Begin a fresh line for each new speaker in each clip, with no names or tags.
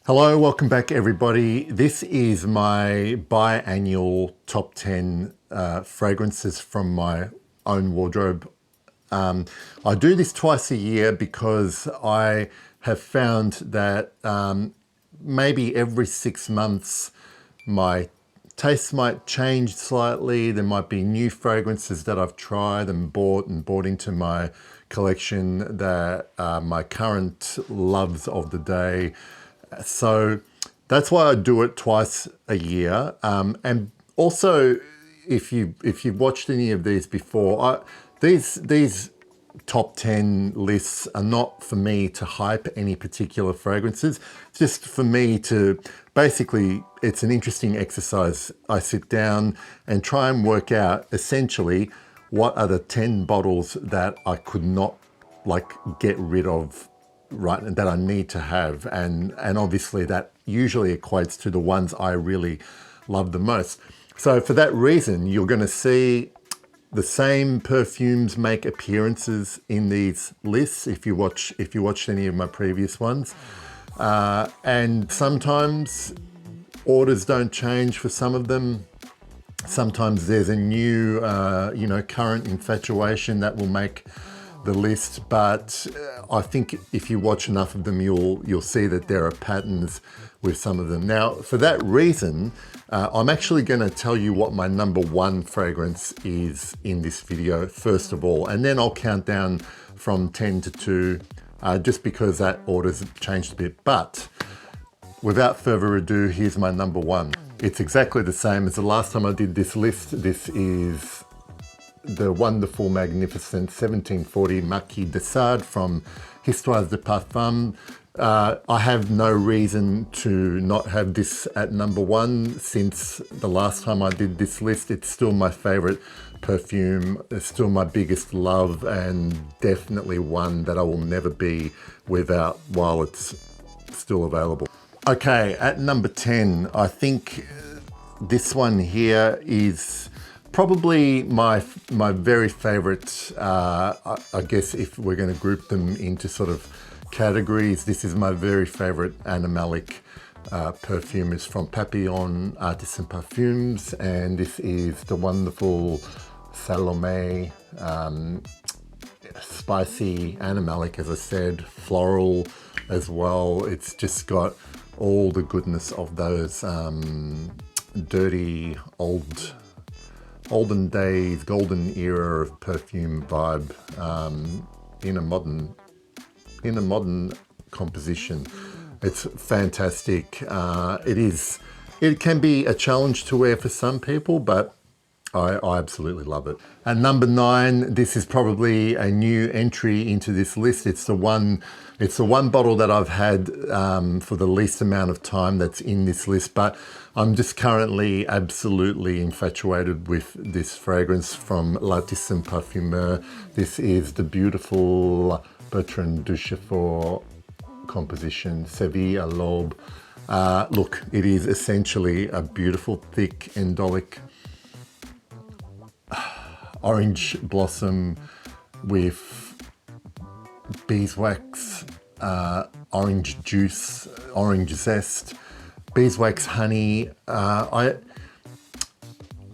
Hello, welcome back everybody. This is my biannual top 10 fragrances from my own wardrobe. I do this twice a year because I have found that maybe every 6 months my taste might change slightly. There might be new fragrances that I've tried and bought into my collection that are my current loves of the day. So that's why I do it twice a year. And also, if you've watched any of these before, these top 10 lists are not for me to hype any particular fragrances. It's just for me to basically, it's an interesting exercise. I sit down and try and work out essentially what are the 10 bottles that I could not get rid of, right, and that I need to have, and obviously that usually equates to the ones I really love the most. So for that reason, you're going to see the same perfumes make appearances in these lists if you watched any of my previous ones, and sometimes orders don't change for some of them. Sometimes there's a new current infatuation that will make the list, but I think if you watch enough of them, you'll see that there are patterns with some of them. Now, for that reason, I'm actually going to tell you what my number one fragrance is in this video, first of all, and then I'll count down from 10 to 2, just because that order's changed a bit. But without further ado, here's my number one. It's exactly the same as the last time I did this list. This is the wonderful, magnificent 1740 Marquis de Sade from Histoires de Parfums. I have no reason to not have this at number one. Since the last time I did this list, it's still my favorite perfume. It's still my biggest love, and definitely one that I will never be without while it's still available. Okay, at number 10, I think this one here is probably my very favorite. I guess if we're going to group them into sort of categories, this is my very favorite animalic perfume. Is from Papillon Artisan Parfums, and this is the wonderful Salome, spicy animalic, as I said, floral as well. It's just got all the goodness of those dirty olden days, golden era of perfume vibe, in a modern composition. It's fantastic. It can be a challenge to wear for some people, but I absolutely love it. At number 9, this is probably a new entry into this list. It's the one bottle that I've had for the least amount of time that's in this list, but I'm just currently absolutely infatuated with this fragrance from L'Artisan Parfumeur. This is the beautiful Bertrand Duchefort composition, Seville à l'Aube. Look, it is essentially a beautiful, thick, endolic orange blossom with beeswax, orange juice, orange zest, beeswax honey.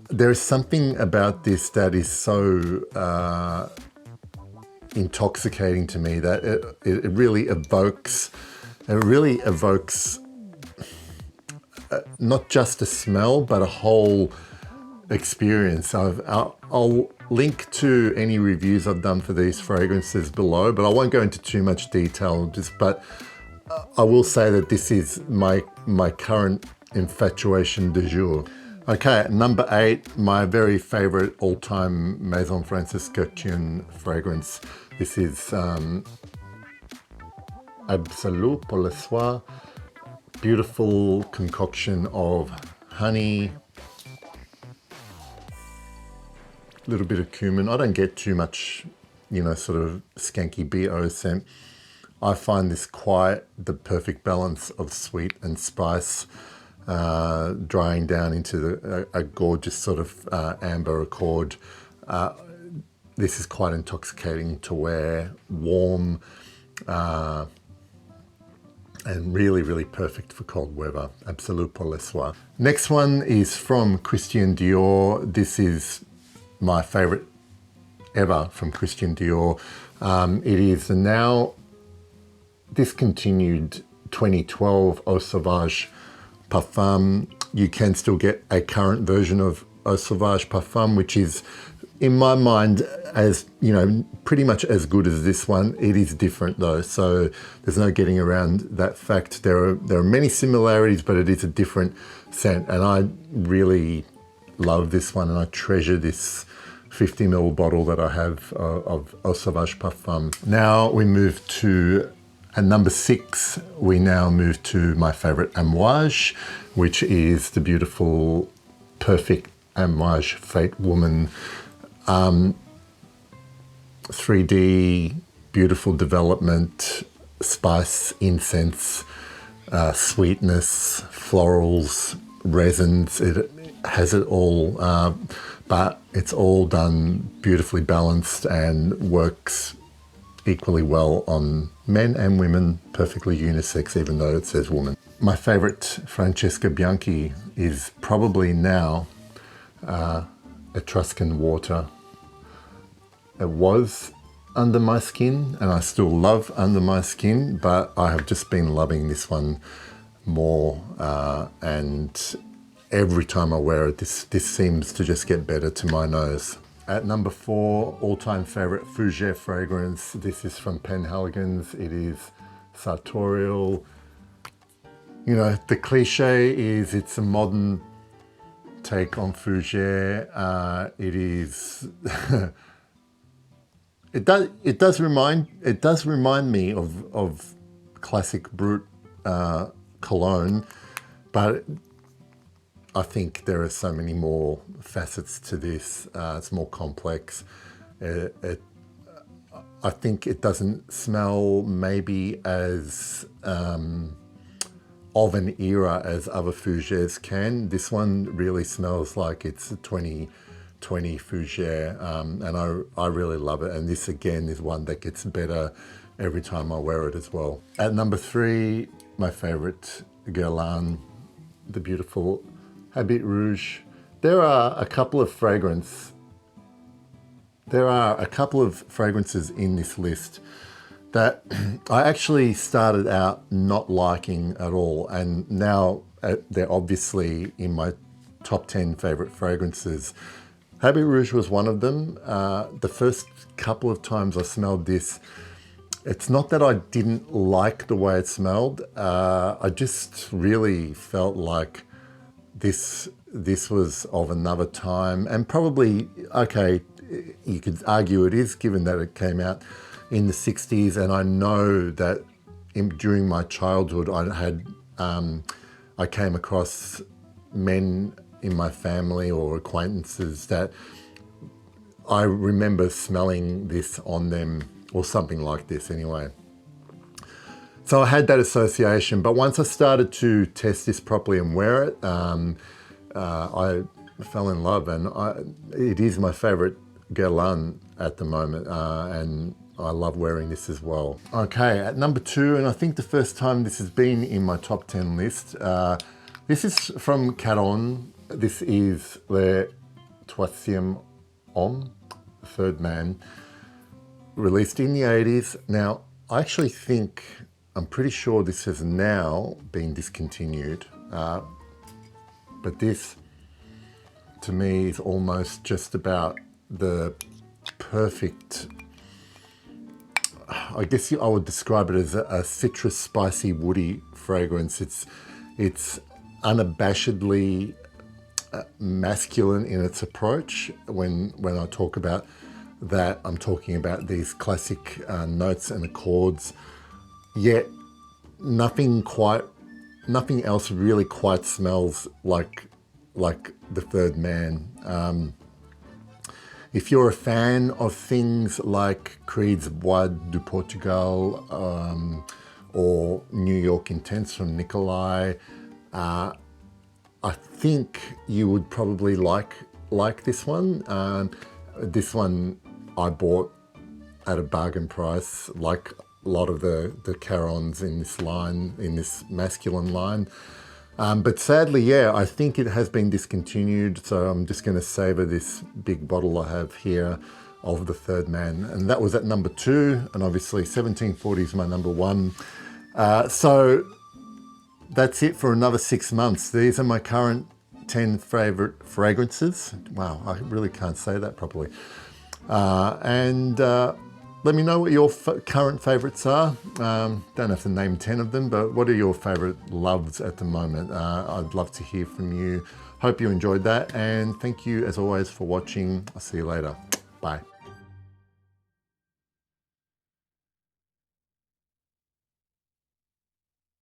There is something about this that is so intoxicating to me that it really evokes not just a smell but a whole experience. I'll link to any reviews I've done for these fragrances below, but I won't go into too much detail. But I will say that this is my current infatuation du jour. Okay, number 8, my very favorite all-time Maison Francesca fragrance. This is Absolue pour le Soir. Beautiful concoction of honey, a little bit of cumin. I don't get too much, sort of skanky BO scent. I find this quite the perfect balance of sweet and spice, drying down into a gorgeous sort of amber accord. This is quite intoxicating to wear, warm, and really, really perfect for cold weather. Absolue pour le soir. Next one is from Christian Dior. This is my favorite ever from Christian Dior. It is the now discontinued 2012 Sauvage Parfum. You can still get a current version of Sauvage Parfum, which is, in my mind, as you know, pretty much as good as this one. It is different though, so there's no getting around that fact. There are many similarities, but it is a different scent, and I really love this one, and I treasure this 50 ml bottle that I have of Sauvage Parfum. Now we move to, at number 6, we now move to my favorite Amouage, which is the beautiful, perfect Amouage Fate Woman. 3D, beautiful development, spice, incense, sweetness, florals, resins. It has it all, but it's all done beautifully balanced and works equally well on men and women, perfectly unisex, even though it says woman. My favorite Francesca Bianchi is probably now Etruscan water. It was under my skin, and I still love under my skin, but I have just been loving this one more, and every time I wear it, this seems to just get better to my nose. At number 4, all-time favorite Rouge fragrance. This is from Penhaligon's. It is Sartorial. You know, the cliche is it's a modern take on Rouge. It is. It does remind me of classic Brut cologne, but I think there are so many more facets to this. It's more complex. I think it doesn't smell maybe as of an era as other Fougeres can. This one really smells like it's a 2020 Fougere, and I really love it. And this again is one that gets better every time I wear it as well. At number 3, my favorite Guerlain, the beautiful Habit Rouge. There are a couple of fragrances in this list that I actually started out not liking at all, and now they're obviously in my top 10 favorite fragrances. Habit Rouge was one of them. The first couple of times I smelled this, it's not that I didn't like the way it smelled. I just really felt like this was of another time, and probably, okay, you could argue it is, given that it came out in the 60s, and I know that during my childhood I came across men in my family or acquaintances that I remember smelling this on them, or something like this anyway. So I had that association, but once I started to test this properly and wear it, I fell in love, and it is my favorite Guerlain at the moment, and I love wearing this as well. Okay, at number 2, and I think the first time this has been in my top 10 list, this is from Caron. This is the Troisieme Homme, Third Man, released in the 80s. Now, I actually think, I'm pretty sure this has now been discontinued, but this, to me, is almost just about the perfect, I guess I would describe it as a citrus, spicy, woody fragrance. It's unabashedly masculine in its approach. When I talk about that, I'm talking about these classic notes and accords, yet nothing else really quite smells like the Third Man. If you're a fan of things like Creed's Bois du Portugal or New York Intense from Nicolai, I think you would probably like this one. This one I bought at a bargain price, like lot of the Carons in this line, in this masculine line. But sadly, yeah, I think it has been discontinued. So I'm just going to savor this big bottle I have here of the Third Man. And that was at number 2. And obviously 1740 is my number 1. So that's it for another 6 months. These are my current 10 favorite fragrances. Wow, I really can't say that properly. Let me know what your current favorites are. Don't have to name 10 of them, but what are your favorite loves at the moment? I'd love to hear from you. Hope you enjoyed that, and thank you as always for watching. I'll see you later. Bye.